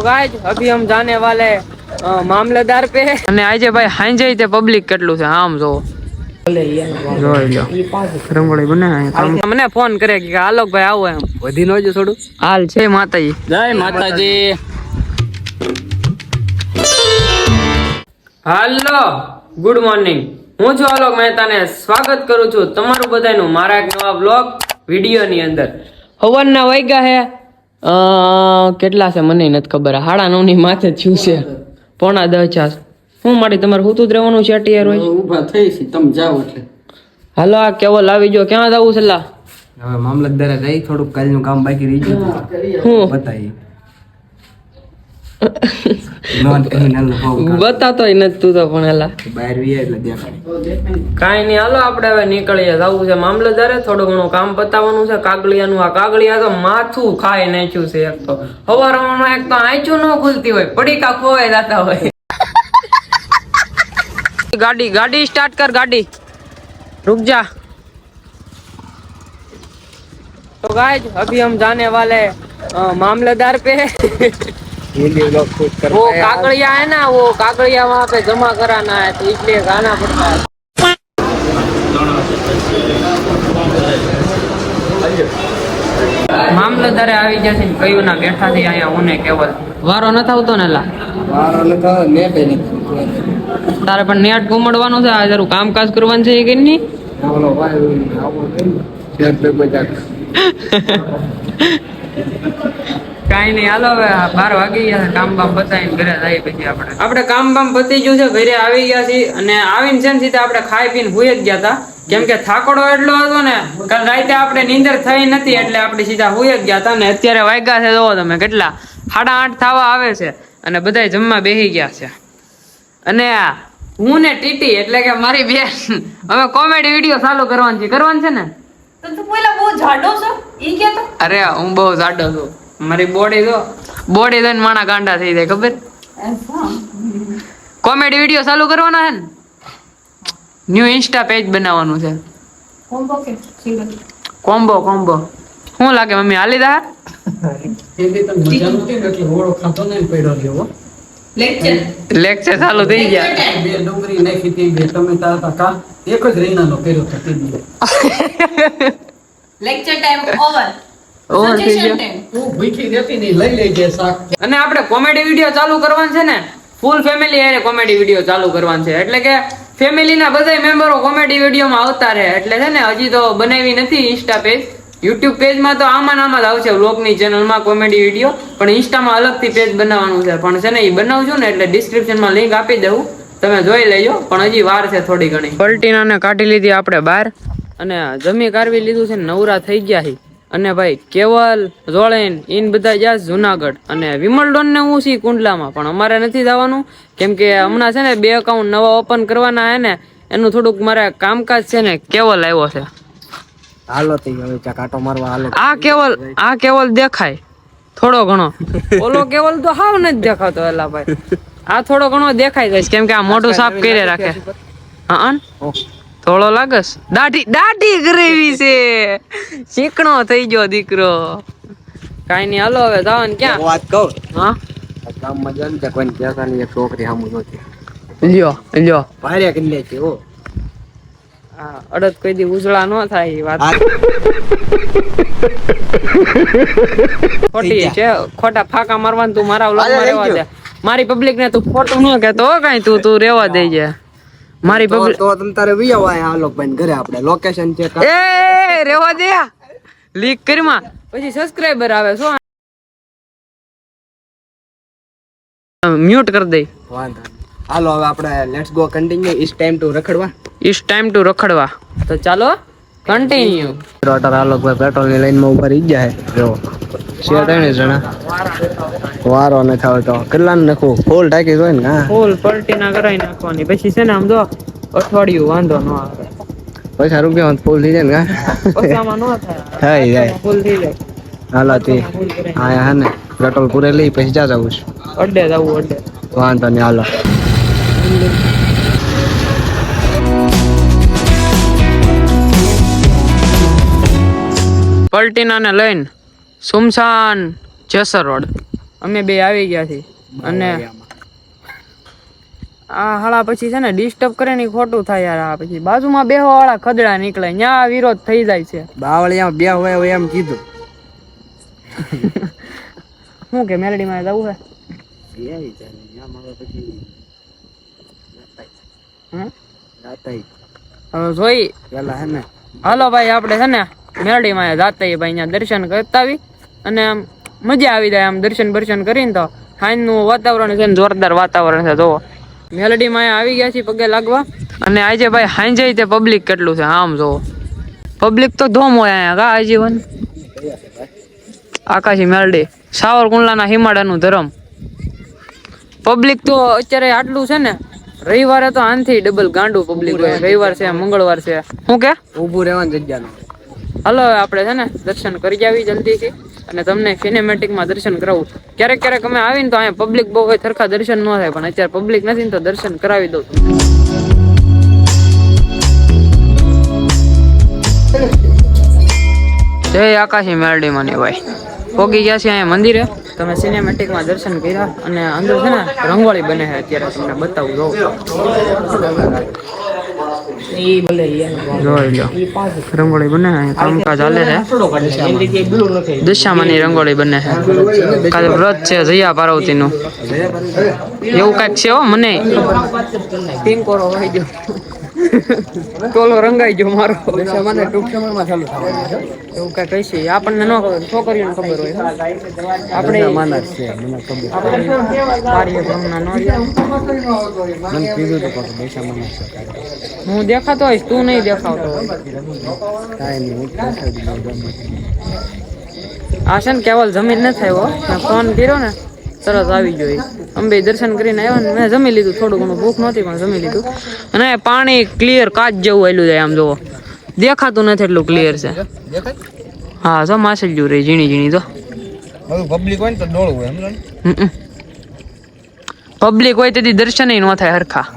Guys अभी हम जाने वाले मामलेदार पे અને આજે ભાઈ હાંજે તે પબ્લિક કેટલું છે આમ જો જોઈ લો રંગોળી બનાવે મને ફોન કરે કે આલોક ભાઈ આવો એમ વધી નો જો થોડું હાલ છે માતાજી જય માતાજી હાલો ગુડ મોર્નિંગ હું છું આલોક મહેતાને સ્વાગત કરું છું તમારું બધાનું મારા એક નવા બ્લોગ વિડિયોની અંદર હવનના વાગ્યા હે કેટલા છે મને નથી ખબર 9:30 ની માથે થયું છે 9:45 હું મારી તમારે હુતું જ રહેવાનું છે યાર હોય ઊભા થઈ છે તમે જાઓ એટલે હાલો આ કેવો લાવી જો ક્યાં જાવું છે લા હવે મામલતદારે જઈ થોડું કાલનું કામ બાકી રહી ગયું હું બતાઈ બતાતો નથી તું તો પણ એલા બહાર વી એટલે દેખાય કાઈ નહીં હાલો આપણે હવે નીકળીએ જવું છે મામલતદારે થોડું ઘણું કામ પતાવવાનું છે કાગળિયાનું આ કાગળિયા તો માથું ખાઈ નાખ્યું છે એક તો હવારમાં એક તો આંચું ન ખુલતી હોય પડીકા ખોવાઈ જતા હોય गाड़ी गाड़ी स्टार्ट कर गाड़ी रुक जा तो गाइस अभी हम जाने वाले मामलेदार पे वो कागड़िया है ना वो कागड़िया वहाँ पे जमा कराना है तो इसलिए गाना पड़ता है मामलेदारे આવી જશે ને કયું ના બેઠા થી અહીંયા ઓને કેવલ વારો ન થાવતો ને લા વારો ન થાવ ને કઈ નથી તારે પણ નેટ ઘુમડવાનું છે આ જરું કામકાજ કરવાનું છે કે નહીં બોલો ભાઈ આવો શેર પે બજા કાઈ નહીં હાલો હવે 12 વાગી ગયા કામ બામ પતાઈને ઘરે જઈએ પછી આપણે કામ બામ પતી ગયું છે ઘરે આવી ગયા છીએ અને આવીને છે ને સીધા આપણે ખાઈ પીને હુઈ જ ગયા હતા કેમ કે થાકડો એટલો હતો ને કાલ રાતે આપણે નીંદર થઈ નથી એટલે આપણે સીધા હુઈ જ ગયા હતા ને અત્યારે વાગ્યા છે જોવો તમે કેટલા 8:30 થવા આવે છે અને બધાય જમવા બેસી ગયા છે અને હું ને ટીટી એટલે કે મારી બેન હવે કોમેડી વિડિયો ચાલુ કરવાનું છે ને તો તું પેલા બહુ જાડો છો ઈ કે તો અરે હું બહુ જાડો છું મારી બોડી તો માણા ગાંડા થઈ જાય ખબર કોમેડી વિડિયો ચાલુ કરવાનો છે ને ન્યુ ઇન્સ્ટા પેજ બનાવવાનું છે કોમ્બો કે સિંગલ કોમ્બો શું લાગે મમ્મી હાલી દા એથી તો મજા નહોતી ને એટલે ઓળો ખાતો ને પડ્યો ગયો લેક્ચર ચાલુ થઈ ગયા બે ડુંગળી નાખી હતી બે ટમેટા હતા કા એક જ રીંગણાનો કર્યો તો તે લેક્ચર ટાઈમ ઓવર થઈ ગયો તું ભૂખી રહેતી નહીં લઈ લેજે શાક અને આપણે કોમેડી વિડિયો ચાલુ કરવાનું છે ને ફૂલ ફેમિલી હારે કોમેડી વિડિયો ચાલુ કરવાનું છે એટલે કે ફેમિલીના બધા મેમ્બરો કોમેડી વિડિયોમાં આવતા રહે એટલે છે ને હજી તો બનાવી નથી ઇન્સ્ટા પેજ યુટ્યુબ પેજમાં તો આમાં જ આવશે વ્લોગની ચેનલમાં કોમેડી વિડિયો પણ ઇન્સ્ટામાં અલગથી પેજ બનાવવાનું છે પણ છે ને એ બનાવજો ને એટલે ડિસ્ક્રિપ્શનમાં લિંક આપી દઉં તમે જોઈ લેજો પણ હજી વાર છે થોડી ઘણી પલટીનાને કાઢી લીધી આપણે બહાર અને જમી કાઢવી લીધું છે નવરા થઈ ગયા છે અને ભાઈ કેવલ જોળેન ઈન બધા ગયા જુનાગઢ અને વિમલ ડોન ને હું છી કુંડલામાં પણ અમારે નથી જવાનું કેમ કે હમણાં છે ને 2 એકાઉન્ટ નવા ઓપન કરવાના હે ને એનું થોડુંક મારે કામકાજ છે ને કેવલ આવ્યો છે હાલો તે હવે કાટો મારવા હાલો આ કેવલ દેખાય થોડો ઘણો ઓલો કેવલ તો હાવ નથી દેખાતો એલા ભાઈ આ થોડો ઘણો દેખાય જાય કેમ કે આ મોઢું સાફ કરી રાખે હા થોડો લાગસ દાઢી કરેવી છે ચીકણો થઈ ગયો દીકરો કાઈ નહીં હાલો હવે જાવ ને ક્યાં વાત કહું હા ગામમાં જન તે કોઈ કેસાની એક છોકરી સામુ નહોતી લ્યો ભારે કરી છે ઓ અડદ કોઈ દી ઉજળા ન થાય વાત ખોટી છે ખોટા ફાકા મારવાનું તું મારા વ્લોગમાં રહેવા દે મારી પબ્લિક ને તું ખોટું ન કહેતો કાઈ તું રહેવા દેજે મારી પબ્લિક તો તમ તારે વિયા વાય આલોક ભાઈ ઘરે આપણે લોકેશન ચેક એ રહેવા દે લીક કરીમાં પછી સબસ્ક્રાઇબર આવે શું મ્યુટ કરી દે વાંધો હાલો હવે આપણે let's go continue it's time to રખડવા તો ચાલો કન્ટિન્યુ રોટર આલોક ભાઈ પેટ્રોલ ની લાઈન માં ઉભા રહી ગયા છે જો છે ત્રણ જણા વારો ન થાવ તો કેટલાને નાખું ફૂલ ટાંકી હોય ને હા ફૂલ પલટીના કરાઈ નાખવાની પછી છે ને આમ જો અઠવાડિયું વાંધો ન આવે પૈસા રૂપિયા ફૂલ થઈ જાય ને પૈસામાં ન થાય થઈ જાય ફૂલ થઈ જાય હાલો તે હા હા ને પેટ્રોલ પૂરે લઈ પછી જા જવું છે અડ્ડે જવું અડ્ડે વાંધો નહીં હાલો પલટીના ને લઈને સુમસાન જેસર રોડ અમે બે આવી ગયા છીએ અને આ હાળા પછી છે ને ડિસ્ટર્બ કરે ને ઈ ખોટું થાય યાર. આ પછી બાજુમાં બેહવા વાળા ખદડા નીકળે, ન્યા વિરોધ થઈ જાય છે. બાવળિયામાં બે હોય એમ કીધું. શું કે મેલડીમાં જવું છે? હમ? હવે જોઈ પેલા હે ને હાલો ભાઈ આપણે છે ને મેલડીમાં જાતે ભાઈ અહીંયા દર્શન કરતા આવી અને આમ મજા આવી જાય આમ દર્શન કરીને. તો સાંજનું વાતાવરણ છે ને જોરદાર વાતાવરણ છે. જોવો મેલડીમાં આવી ગયા છીએ પગે લાગવા. અને આજે ભાઈ સાંજે તે પબ્લિક કેટલું છે આમ જોવો, પબ્લિક તો ધોમ હોય અહીંયા કા આજીવન. આકાશી મેલડી સાવરકુંડલાના હિમાડાનું ધરમ. પબ્લિક તો અત્યારે આટલું છે ને, રવિવારે તો આનથી ડબલ ગાંડું પબ્લિક હોય. રવિવાર છે, મંગળવાર છે, શું કે ઊભું રહેવાની જગ્યા. હાલો આપણે છે ને દર્શન કરી આવી જલ્દીથી અને તમને સિનેમેટિકમાં દર્શન કરાવું. ક્યારેક અમે આવીને તો અહીંયા પબ્લિક બહુ હોય, સરખા દર્શન ન થાય, પણ અત્યારે પબ્લિક નથી ને તો દર્શન કરાવી દઉં. જય આકાશી મેલડીમાં ને ભાઈ પોગી ગયા છે અહીંયા મંદિરે. તમે સિનેમેટિકમાં દર્શન કર્યા અને અંદર છે ને રંગોળી બને છે. અત્યારે તમને બતાવું જોઉં, જોઈ લો રંગોળી બને છે. કામકાજ ચાલે છે. દશામાની રંગોળી બને છે. કાલે વ્રત છે જયા પાર્વતી નું, એવું કઈક છે હો. મને પિંકોરો વાઈ ગયો, ટોલો રંગાઈ ગયો મારો. દશામાને ટૂંક સમયમાં ચાલુ થવાનું છે. એવું કઈ કહી છે આપણને ન ખબર, છોકરીઓને ખબર હોય. આપણે માનસ છે મને ખબર. કાર્ય બ્રહ્મના નો રહ્યા. મને કીધું તો પાછું દશામાને હું દેખાતો હોઈશ, તું નહીં દેખાવતો હોય. કાંઈ નહીં, હું દેખાડી દઉં. આ છે ને કેવલ જમીન ન થાય હો. મેં ફોન કર્યો ને તરત આવી ગયો. અંબે દર્શન કરીને આવ્યો ને મેં જમી લીધું. થોડું ઘણું ભૂખ નહોતી પણ જમી લીધું. અને પાણી ક્લિયર કાચ જેવું આવેલું જાય આમ જોવો, દેખાતું નથી એટલું ક્લિયર છે. હા જો માછલીઓ રહી ઝીણી ઝીણી. તો પબ્લિક હોય ને તો ડોળું હોય એમ. પબ્લિક હોય તેથી દર્શન ન થાય હરખા.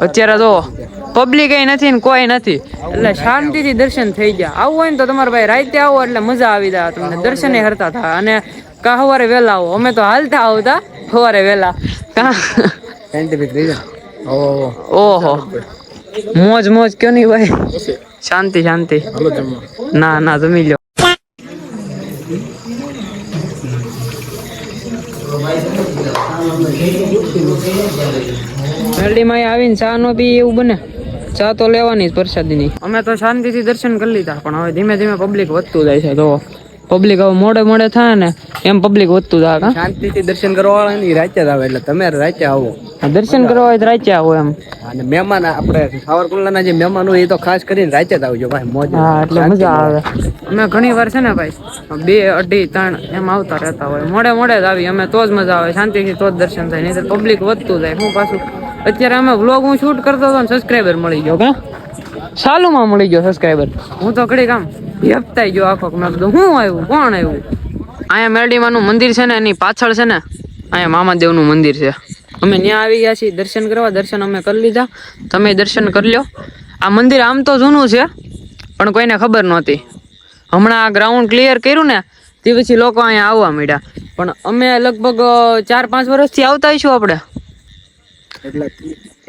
અત્યારે તો પબ્લિક નથી ને કોઈ નથી એટલે શાંતિથી દર્શન થઈ ગયા. આવું હોય ને તો તમારે ભાઈ રાતે આવો એટલે મજા આવી જાય તમને, દર્શન હરતા થાય. અને કા સવારે વહેલા આવો, અમે તો હાલતા આવતા સવારે વહેલા. Scientific reason. ઓહો મોજ કયો નહીં ભાઈ, શાંતિ. ના જમી લ્યો. મેલડીમાં આવીને ચા નો પી એવું બને, ચા તો લેવાની જ પ્રસાદીની. અમે તો શાંતિથી દર્શન કરી લીધા પણ હવે ધીમે ધીમે પબ્લિક વધતું જાય છે. તો પબ્લિક હવે મોડે થાય ને એમ પબ્લિક વધતું જાય. શાંતિથી દર્શન કરવા વાળા ની રાતે જ આવે એટલે તમે રાતે આવો. દર્શન કરવા હોય તો રાતે આવો એમ. અને મહેમાન આપણે સાવરકુંડલાના જે મહેમાન હોય એ તો ખાસ કરીને રાતે જ આવજો ભાઈ, મોજ. હા એટલે મજા આવે. અમે ઘણી વાર છે ને ભાઈ 2, 2:30, 3 એમ આવતા રહેતા હોય. મોડે જ આવી અમે તો જ મજા આવે, શાંતિથી તો જ દર્શન થાય. નહીં તો પબ્લિક વધતું જાય. હું પાછું અત્યારે અમે વ્લોગ હું શૂટ કરતો હતો ને સબસ્ક્રાઈબર મળી ગયો. કા સાલુમાં મળી ગયો સબસ્ક્રાઈબર. હું તો ઘડી કામ હેપતાઈ ગયો આખો. મેં કીધું હું આવ્યું, કોણ આવ્યું. અહીંયા મેલડીમાનું મંદિર છે ને એની પાછળ છે ને અહીંયા મામાદેવનું મંદિર છે. અમે ત્યાં આવી ગયા છીએ દર્શન કરવા. દર્શન અમે કરી લીધા, તમે દર્શન કરી લો. આ મંદિર આમ તો જૂનું છે પણ કોઈને ખબર નહોતી. હમણાં આ ગ્રાઉન્ડ ક્લિયર કર્યું ને તે પછી લોકો અહીંયા આવવા માંડ્યા. પણ અમે લગભગ 4-5 વર્ષથી આવતા હશું આપણે,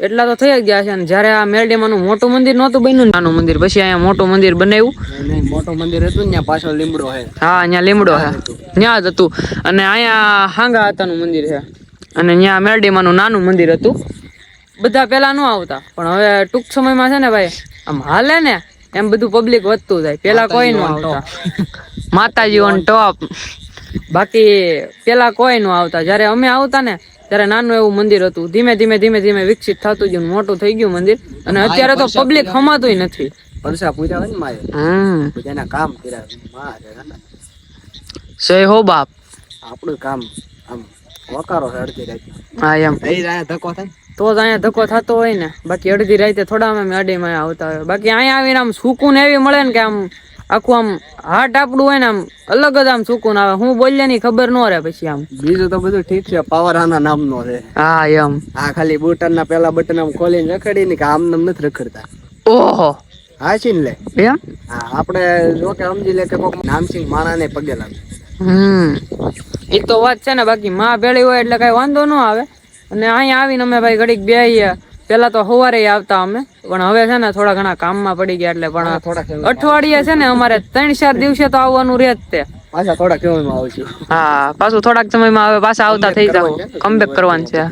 એટલા તો થઈ જ ગયા છે. જયારે આ મેલડીમાનું મોટું મંદિર નહોતું બન્યું, નાનું મંદિર, પછી અહીંયા મોટું મંદિર બનાવ્યું. મોટું મંદિર હતું ને પાછળ લીમડો છે. હા અહીંયા લીમડો છે, ત્યાં જ હતું. અને અહીંયા હાંગા હતાનું મંદિર છે અને ત્યાં મેલડીમાનું નાનું મંદિર હતું. બધા પેલા ન આવતા પણ હવે ટૂંક સમયમાં છે ને ભાઈ આમ હાલે ને એમ બધું પબ્લિક વધતું જાય. પેલા કોઈ ન આવતા, માતાજી ઓન ટોપ. બાકી પેલા કોઈ ન આવતા. જયારે અમે આવતા ને ત્યારે નાનું એવું મંદિર હતું. ધીમે ધીમે વિકસિત થતું ગયું, મોટું થઈ ગયું મંદિર. અને અત્યારે તો પબ્લિક હમાતુંય નથી. પરસા પૂજા હોય ને મારે પૂજાના કામ કર્યા. જય હો બાપ. આપણું કામ આમ વકારો છે અડધી રાતે. હા એમ ધક્કો થાય તો જ અહીંયા ધક્કો થતો હોય ને. બાકી અડધી રાતે થોડા અમે મેડીમાં આવતા હોય. બાકી અહીંયા આવીને આમ સુકૂન એવી મળે ને કે આમ આખું આમ હાર્ટ આપણું હોય ને આમ અલગ જ આમ સુકૂન આવે. હું બોલ્યા ની ખબર ન રહે પછી આમ. બીજું તો બધું ઠીક છે, પાવર આના નામનો છે. હા એમ. આ ખાલી બટન ના પેલા બટન આમ ખોલીને રખડી ને કે આમ નામ નથી રખડતા. ઓહો હા છે ને લે એમ. હા આપણે જો કે સમજી લે કે કોક નામસિંહ માણા ને પગે લાગે. એ તો વાત છે ને, બાકી માં ભેળી હોય એટલે કઈ વાંધો ન આવે. અને અહીંયા આવીને અમે ભાઈ ઘડીક બેહીએ. પેલા તો સવારે આવતા અમે, પણ હવે છે ને થોડા ઘણા કામમાં પડી ગયા એટલે પણ અઠવાડિયે છે ને અમારે 3-4 દિવસે તો આવવાનું રહે જ તે. પાછા થોડા સમયમાં આવશે. હા, પાછું થોડાક સમયમાં હવે પાછા આવતા થઈ જાવ, કમબેક કરવાનું છે.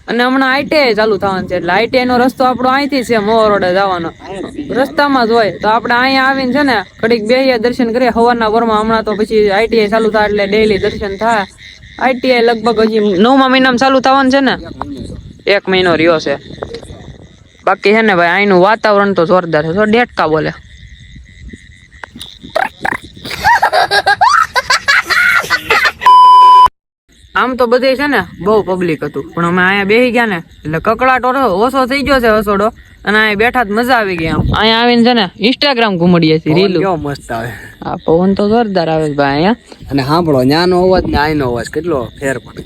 અને હમણાં ITI ચાલુ થવાનું છે એટલે ITI નો રસ્તો આપણો અહીંથી છે, મોવા રોડે જવાનો રસ્તામાં જ હોય. તો આપણે અહીંયા આવીને છે ને ઘડીક બેહીએ, દર્શન કરીએ સવારના પરમાં. હમણાં તો પછી ITI ચાલુ થાય એટલે ડેઈલી દર્શન થાય. ITI લગભગ હજી 9મા મહિનામાં ચાલુ થવાનું છે ને, 1 મહિનો રહ્યો છે. બાકી છે ને ભાઈ અહીંનું વાતાવરણ તો જોરદાર છે. તો ડેટકા બોલે. આમ તો બધે છે ને બહુ પબ્લિક હતું, પણ અમે અહીંયા બેસી ગયા ને એટલે કકળાટ ઓછો થઈ ગયો છે વસોડો. અને અહીંયા બેઠા જ મજા આવી ગઈ. આમ અહીંયા આવીને છે ને ઇન્સ્ટાગ્રામ ઘુમડીએ છીએ, રીલું કેવો મસ્ત આવે. હા, પવન તો જોરદાર આવે છે ભાઈ અહીંયા. અને સાંભળો, ન્યાનો અવાજ ને આનો અવાજ કેટલો ફેર પડે.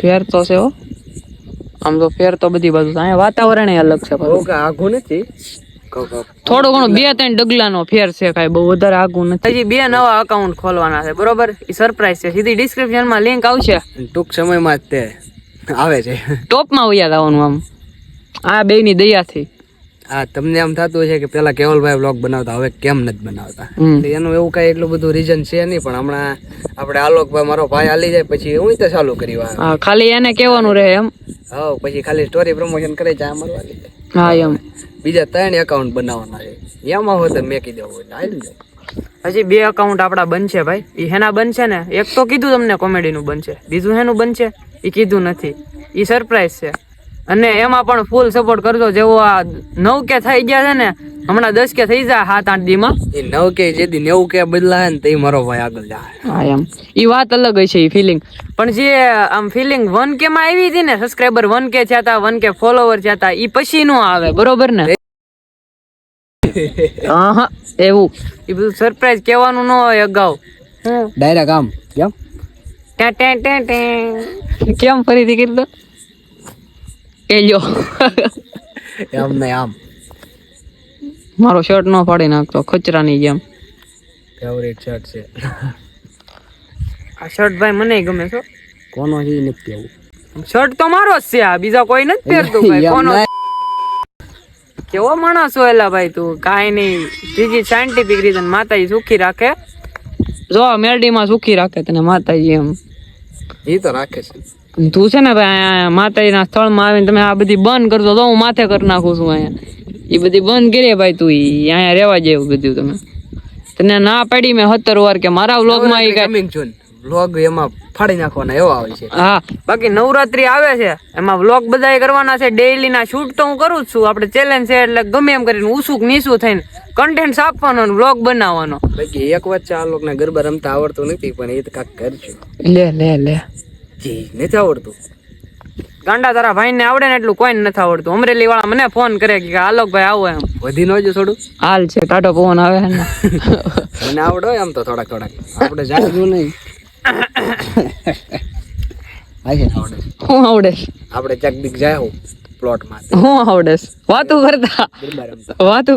ફેર તો છે હો. આમ તો ફેર તો બધી બાજુ. અહીંયા વાતાવરણ અલગ છે. આઘું નથી, થોડું ઘણું 2-3 ડગલાનો ફેર છે, કાંઈ બહુ વધારે આગું નથી. હજી 2 નવા અકાઉન્ટ ખોલવાના છે, બરોબર? એ સરપ્રાઈઝ છે. સીધી ડિસ્ક્રિપ્શનમાં લિંક આવશે, ટૂંક સમયમાં જ તે આવે છે. ટોપમાં ઉયા આવવાનું આમ આ બેયની દયાથી. હા, તમને એમ થતું હોય છે કે પેલા કેવલભાઈ બ્લોગ બનાવતા, હવે કેમ નથી બનાવતા? એનું એવું કઈ એટલું બધું રીઝન છે નહીં, પણ હમણાં આપણે આલોકભાઈ મારો ભાઈ હાલી જાય પછી હું તો ચાલુ કરી. હા, ખાલી એને કહેવાનું રહે એમ. હા, પછી ખાલી સ્ટોરી પ્રમોશન કરે છે અમારું હાલી જાય. હા એમ. બીજા 3 એકાઉન્ટ બનાવવાના છે, એમાં હોય તો મેં કીધું હોય હાલી જાય. હજી 2 અકાઉન્ટ આપડા બનશે ભાઈ. એ હેના બનશે ને, એક તો કીધું તમને કોમેડી નું બનશે, બીજું હેનું બનશે એ કીધું નથી. એ સરપ્રાઈઝ છે. અને એમાં પણ ફૂલ સપોર્ટ કરજો. જેવો આ 9K થઈ ગયા છે ને, હમણાં 10K થઈ જાય 7-8 દી માં. એ 9K જેથી 90K બદલાય ને તે મારો ભાઈ આગળ જાય. હા એમ. એ વાત અલગ હશે, એ ફિલિંગ. પણ જે આમ ફિલિંગ 1K માં આવી હતી ને, સબસ્ક્રાઈબર 1K થયા હતા, 1K ફોલોવર થયા હતા, એ પછી નો આવે, બરોબર ને? હા, એવું એ બધું સરપ્રાઈઝ કહેવાનું ન હોય અગાઉ. ડાયરેક્ટ આમ કેમ ફરીથી કીધું કેજો એમ નહીં, આમ મારો શર્ટ નો ફાડી નાખતો ખચરાની જેમ. ફેવરેટ શર્ટ છે આ શર્ટ ભાઈ, મને ગમે છે. કોનો છે નથી કેવું. શર્ટ તો મારો જ છે, આ બીજા કોઈ નથી પહેરતું ભાઈ. કોનો? કેવો માણસ હોય એલા ભાઈ તું. કાંઈ નહીં, ત્રીજી સાયન્ટિફિક રીઝન, માતાજી સુખી રાખે. જો મેરડીમાં સુખી રાખે તને માતાજી એમ. એ તો રાખે છે. તું છે ને ભાઈ માતાજીના સ્થળમાં આવીને તમે આ બધી બંધ કરજો તો હું માથે કરી નાખું છું. અહીંયા એ બધી બંધ કરીએ ભાઈ. તું અહીંયા રહેવા જેવું બધું. તમે તને ના પાડી મેં 17 વાર કે મારા વ્લોગમાં એ કમિંગ છું વ્લોગ એમાં ફાડી નાખવાના એવો આવે છે. હા, બાકી નવરાત્રી આવે છે એમાં વ્લોગ બધાય કરવાના છે. ડેઈલી ના શૂટ તો હું કરું જ છું. આપણે ચેલેન્જ છે એટલે ગમે એમ કરીને ઉસુક નીસું થઈને કન્ટેન્ટ આપવાનો, વ્લોગ બનાવવાનો. બાકી એક વાત છે, આ લોકોને ગરબા રમતા આવડતું નથી, પણ એ તો કાંક કરશું. લે નથી આવડતું. ગાંડા તારા ભાઈ ને આવડે ને એટલું કોઈને નથી આવડતું. અમરેલી વાળા મને ફોન કરે કે આલોકભાઈ આવો એમ. વધી નો જો થોડું હાલ છે, ટાટો પવન આવે ને. મને આવડો એમ તો થોડાક આપણે જાણવું નહીં. હું આવડે આપણે ચકદીક જાય હું પ્લોટમાં. હું આવડે વાતું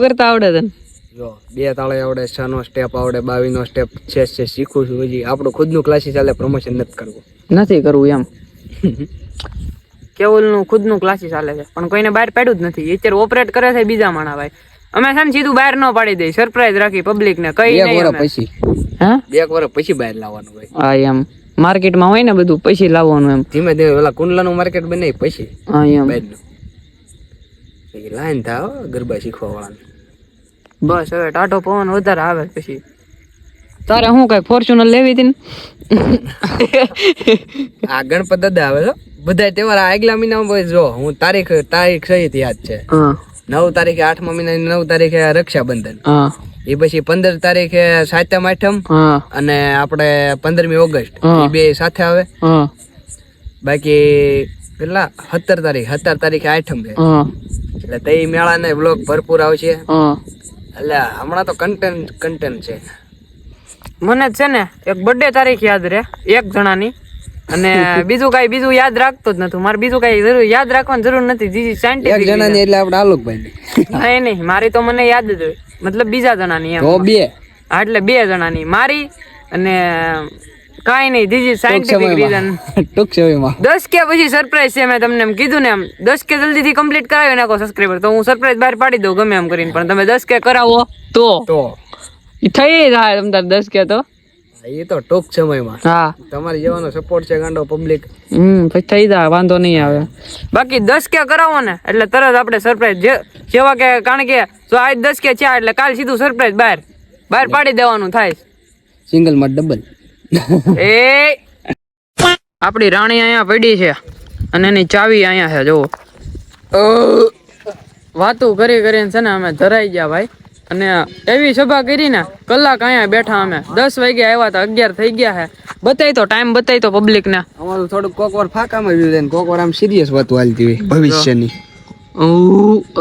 કરતા આવડે તને. જો 2 તાળે આવડે, 6 નો સ્ટેપ આવડે, 22 નો સ્ટેપ છે શીખું છું. હજી આપણું ખુદનું ક્લાસીસ ચાલે, પ્રમોશન નથી કરવું એમ. કેવલનું ખુદનું ક્લાસીસ ચાલે છે, પણ કોઈને બહાર પાડ્યું જ નથી. અત્યારે ઓપરેટ કરે છે બીજા માણા ભાઈ. અમે છે ને સીધું બહાર ન પાડી દઈ, સરપ્રાઈઝ રાખી પબ્લિક ને. કઈ નહીં, 2 વર્ષ પછી. હા, 2 વર્ષ પછી બહાર લાવવાનું ભાઈ. હા એમ. માર્કેટમાં હોય ને બધું પછી લાવવાનું એમ. ધીમે ધીમે પેલા કુંડલાનું માર્કેટ બને પછી. હા એમ. લાઈન થાય ગરબા શીખવા વાળાને. બસ હવે ટાટો પવન વધારે આવે પછી. તારે હું કઈ ફોર્ચ્યુનર લેવી હતી ને? આ ગણપત દાદા આવે બધા તહેવાર આગલા મહિનામાં. જો હું તારીખ સહિત યાદ છે. 9 તારીખે 8મા મહિનાની 9 તારીખે રક્ષાબંધન. એ પછી 15 તારીખે 7મ 8મ અને આપણે 15મી ઓગસ્ટ. એ બે સાથે આવે. બાકી પેલા 17 તારીખે 8મ છે. એટલે તે મેળા ને બ્લોગ ભરપૂર આવશે. એટલે હમણાં તો કન્ટેન્ટ છે. મને છે ને એક બર્થડે તારીખ યાદ રહે એક જણાની, અને બીજું યાદ રાખતો જ નથી. મારે બીજું કઈ યાદ રાખવાની જરૂર નથી. જીજી સાયન્ટિફિક એક જણાની એટલે આપણે આલોકભાઈ નહીં, મારી તો મને યાદ જ હોય. મતલબ બીજા જણાની એમ. તો 2. હા, એટલે 2 જણાની મારી અને કાઈ નહીં, ધીસ ઇઝ સાયન્ટિફિક રીઝન. ટૂંક સમયમાં 10K પછી સરપ્રાઈઝ છે. મેં તમને એમ કીધું ને, એમ 10K જલ્દીથી કમ્પ્લીટ કરાવી નાખો સબસ્ક્રાઇબર, તો હું સરપ્રાઈઝ બહાર પાડી દઉં ગમે એમ કરીને. પણ તમે 10K કરાવો તો ઈ થઈ જાય તમ તાર 10K તો. એ તો ટૂંક સમયમાં. હા, તમારી જેવાનો સપોર્ટ છે ગાંડો પબ્લિક. પછી થઈ જાય, વાંધો નહીં આવે. બાકી 10K કરાવો ને એટલે તરત આપણે સરપ્રાઈઝ જેવા કે, કારણ કે જો આજ 10K છે એટલે કાલ સીધું સરપ્રાઈઝ બહાર પાડી દેવાનું થાય. સિંગલ માં ડબલ. એ આપડી રાણી અહીંયા પડી છે અને એની ચાવી અહીંયા છે. જુઓ, વાતું કરી કરીને છે ને અમે ધરાઈ ગયા ભાઈ. અને એવી સભા કરી ને, કલાક અહીંયા બેઠા અમે. 10 વાગે આવ્યા હતા, 11 થઈ ગયા છે. બતાવી તો ટાઈમ, બતાવી તો પબ્લિક ને. અમારું થોડુંક કોકવાર ફાકામાં રહ્યું છે ને કોકવાર આમ સિરિયસ વાતો હાલતી હોય ભવિષ્યની.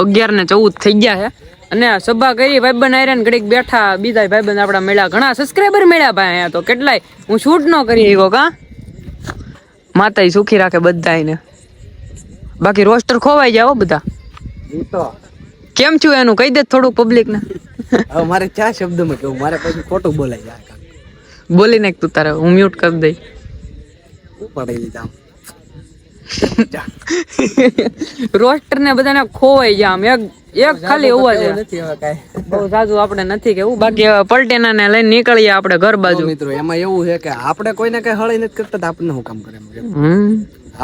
11:14 થઈ ગયા છે અને સભા કરી ભાઈબંધ આયરન ઘડીક બેઠા. બીજા ભાઈબંધ આપડા મળ્યા, ઘણા સબસ્ક્રાઈબર મળ્યા ભાઈ અહીંયા તો. કેટલાય હું શૂટ ન કરી શક્યો. કા માતા સુખી રાખે બધાને. બાકી રોસ્ટર ખોવાઈ જાય બધા. કેમ છું એનું કહી દે થોડુંક પબ્લિક ને. હવે મારે ક્યાં શબ્દમાં કેવું, મારે પછી ખોટું બોલાઈ જાય. બોલી નાખ તું તારે, હું મ્યુટ કરી દઈ. પડી લીધા રોસ્ટર ને બધાને ખોવાઈ જાય આમ. એક ખાલી હોવા છે નથી હવે કાંઈ. બહુ સાજુ આપણે નથી કેવું. બાકી પલટેના ને લઈને નીકળીએ આપણે ઘર બાજુ. મિત્રો એમાં એવું છે કે આપણે કોઈને કઈ હળી નથી કરતા તો આપણને શું કામ કરે. હમ,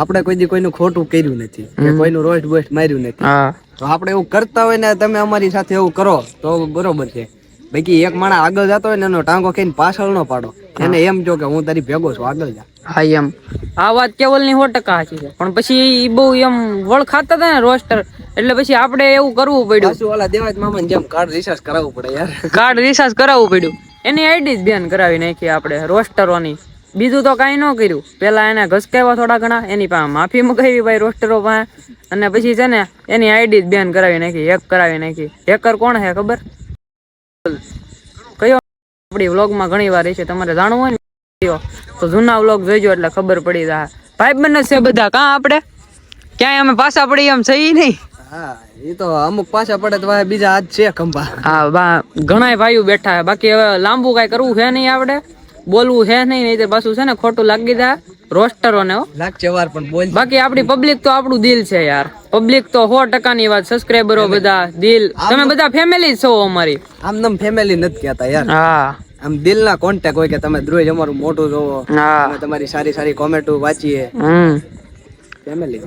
આપણે કોઈ દી કોઈનું ખોટું કર્યું નથી કે કોઈનું રોસ્ટ બોસ્ટ માર્યું નથી. હા, તો આપણે એવું કરતા હોય ને તમે અમારી સાથે એવું કરો તો બરોબર છે. બાકી એક માણસ આગળ જતો હોય ને એનો ટાંગો ખાઈને પાછળ ન પાડો. એને એમ જો કે હું તારી ભેગો છું, આગળ જા. હા એમ. આ વાત કેવલ ની 100% સાચી છે. પણ પછી ઈ બહુ એમ વળ ખાતા હતા ને રોસ્ટર, એટલે પછી આપણે એવું કરવું પડ્યું. પાછું ઓલા દેવાજ મામાને જેમ કાર્ડ રિચાર્જ કરાવવું પડે યાર. કાર્ડ રિચાર્જ કરાવવું પડ્યું. એની આઈડી જ બેન કરાવી નાખી આપણે રોસ્ટરોની. બીજું તો કાંઈ ન કર્યું. પેલા એને ઘસકાવ્યા થોડા ઘણા, એની પાસે માફી મગાવી ભાઈ રોસ્ટરો પાસે. અને પછી છે ને એની આઈડી જ બેન કરાવી નાખી, હેક કરાવી નાખી. હેકર કોણ છે ખબર? કયો આપણી વ્લોગમાં ઘણી વાર છે. તમારે જાણવું હોય ને તો જૂના વ્લોગ જોઈજો એટલે ખબર પડી જાય. ભાઈ બંને છે બધા. કાં આપણે ક્યાંય અમે પાછા પડી એમ સહી નહીં. હા, એ તો અમુક પાછા પડે તો બીજા આજ છે ખંભા. હા, ઘણા ભાઈઓ બેઠા છે. બાકી હવે લાંબુ કાંઈ કરવું છે નહીં, આપણે બોલવું છે નહીં, નહીં તો પાછું છે ને ખોટું લાગી જાય રોસ્ટરો ને. લાગશે વાર પણ બોલ. બાકી આપડી પબ્લિક તો આપણું દિલ છે યાર. પબ્લિક તો 100% ની વાત. સબસ્ક્રાઈબરો બધા દિલ. તમે બધા ફેમિલી છો અમારી. આમ નામ ફેમિલી નથી કહેતા યાર. હા, આમ દિલના કોન્ટેક્ટ હોય કે તમે રોજ અમારું મોટું જોવો, હા, અમે તમારી સારી સારી કોમેન્ટો વાંચીએ. ફેમિલી.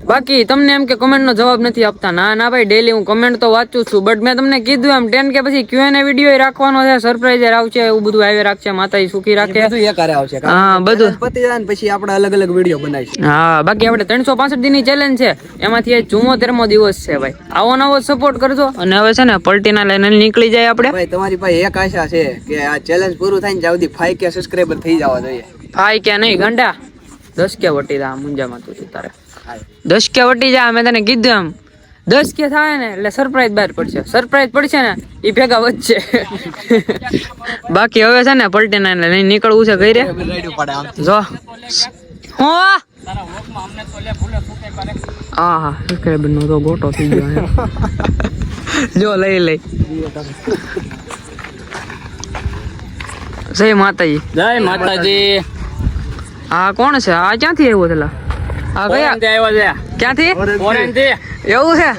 બાકી તમને એમ કે કમેન્ટ નો જવાબ નથી આપતા. ના ના ભાઈ, ડેલી હું કમેન્ટ તો વાંચું છું. બટ મેં તમને કીધું એમ 10K પછી Q&A વિડીયો રાખવાનો છે, સરપ્રાઈઝ આવશે, એવું બધું આવી રાખશે. માતાજી સુખી રાખે. બધું એકારે આવશે. હા, બધું પતી જાય ને પછી આપણે અલગ અલગ વિડીયો બનાવીશું. હા, બાકી આપણે 365 દિનની ચેલેન્જ છે, એમાંથી આ 74મો દિવસ છે ભાઈ. આવો નવો સપોર્ટ કરજો. અને હવે છે ને પલટીના લઈને નીકળી જાય આપણે. ભાઈ તમારી પાસે એક આશા છે કે આ ચેલેન્જ પૂરું થાય ને ત્યાં સુધી 5K સબસ્ક્રાઇબર થઈ જવા જોઈએ. 5K નહીં ગંડા, 10K વટી જા મુંજામાં તું તારે. 10K વટી જા. મેં તને કીધું એમ 10K થાય ને એટલે સરપ્રાઈઝ બહાર પડશે. સરપ્રાઈઝ પડશે ને એ ભેગા વધશે. બાકી હવે છે ને પલટીના લઈને નીકળવું છે ઘરે. જો હો હા, સબસ્ક્રાઇબર નો તો ગોટો થઈ ગયો. જો લઈ જય માતાજી. જય માતાજી. આ કોણ છે? આ ક્યાંથી આવ્યો થેલા? આ કયા આવ્યા છે? ક્યાંથી? ફોરેનથી. એવું છે?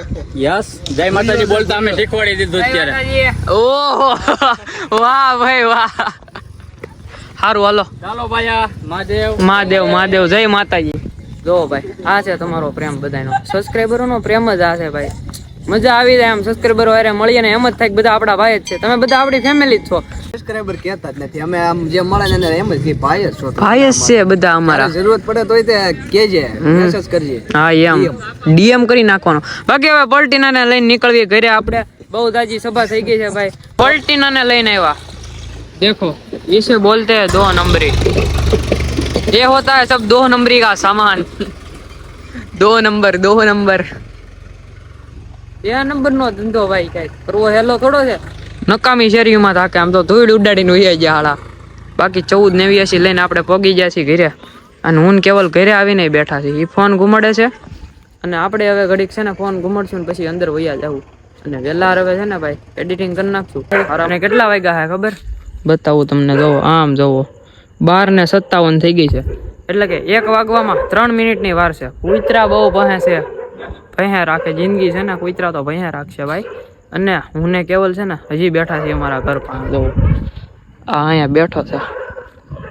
યસ. જય માતાજી બોલતા અમે શીખવાડી દીધું અત્યારે. ઓહો, વાહ ભાઈ વાહ. સારું હાલો. ચાલો ભાઈ. મહાદેવ મહાદેવ. જય માતાજી. જો ભાઈ, આ છે તમારો પ્રેમ બધાનો. સબસ્ક્રાઇબરો નો પ્રેમ જ આ છે ભાઈ. મજા આવી જાય એમ સબસ્ક્રાઇબરો હારે મળીએ ને એમ જ થાય કે બધા આપણા ભાઈ જ છે. તમે બધા આપણી ફેમિલી જ છો. સબસ્ક્રાઇબર કહેતા જ નથી. અમે આમ જે મળે ને એમ જ કે ભાઈ જ છો. ભાઈ જ છે બધા અમારા. જરૂરત પડે તોય તે કહેજે, મેસેજ કરજે. હા એમ ડીએમ કરી નાખવાનો. બાકી હવે પલટીના ને લઈને નીકળવી ઘરે આપણે. બહુ તાજી સભા થઈ ગઈ છે ભાઈ. પલટીના ને લઈને આવ્યા. देखो इसे बोलते हैं 2 नंबरी. ये होता है सब 2 नंबरी का सामान. 2 नंबर. ये नंबर નો ધંધો ભાઈ કઈ કરવો હેલો થોડો છે. નકામી શેરીમાં થાકે આમ તો ધૂળ ઉડાડીને ઉઈ ગયા હાડા. બાકી 1489 લઈને આપણે પગી ગયા છીએ ઘરે. અને હું કેવલ ઘરે આવીને બેઠા છે. એ ફોન ઘુમાડે છે અને આપણે હવે ઘડીક છે ને ફોન ઘુમાડશું ને પછી અંદર વયા જવું. અને વેલા હવે છે ને ભાઈ એડિટિંગ કરી નાખશું. અને કેટલા વાગ્યા છે ખબર બતાવું તમને. જોવો આમ જોવો 12:57 થઈ ગઈ છે, એટલે કે 1 વાગવામાં 3 મિનિટની વાર છે. કૂતરા બહુ ભહે છે, ભહે રાખે જિંદગી છે ને, કૂતરા તો ભહે રાખશે ભાઈ. અને હું ને કેવલ છે ને હજી બેઠા છીએ અમારા ઘર પાસે. જો આ અહીંયા બેઠો છે.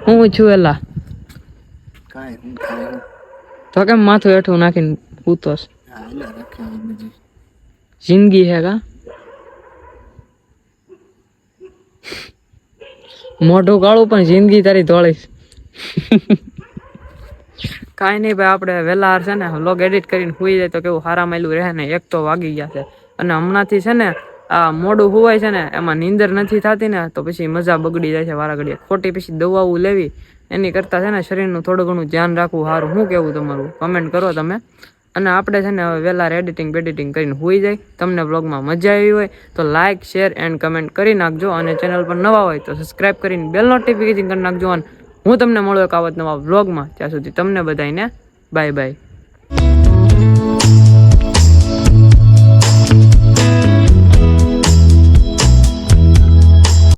હું છું એલા તો કેમ માથું હેઠું નાખીને પૂતોસ? જિંદગી હે કા? મોઢું કાળું પણ જિંદગી તારી ધોળીશ. કાંઈ નહીં ભાઈ, આપણે વહેલા છે ને વ્લોગ એડિટ કરીને સુઈ જાય તો કેવું હારા માયલું રહે ને. 1 તો વાગી ગયા છે અને હમણાંથી છે ને આ મોડું હુવાય છે ને એમાં નીંદર નથી થતી ને તો પછી મજા બગડી જાય છે વારા ઘડીએ. ખોટી પછી દવાઓ લેવી એની કરતાં છે ને શરીરનું થોડું ઘણું ધ્યાન રાખવું સારું. શું કેવું તમારું? કમેન્ટ કરો તમે. અને આપણે છે ને હવે વહેલા એડિટિંગ કરીને સુઈ જાય. તમને બ્લોગમાં મજા આવી હોય તો લાઇક, શેર એન્ડ કમેન્ટ કરી નાખજો. અને ચેનલ પર નવા હોય તો સબસ્ક્રાઇબ કરીને બેલ નોટિફિકેશન કરી નાખજો. અને હું તમને મળું એક આવત નવા બ્લોગમાં. ત્યાં સુધી તમને બધાને બાય બાય.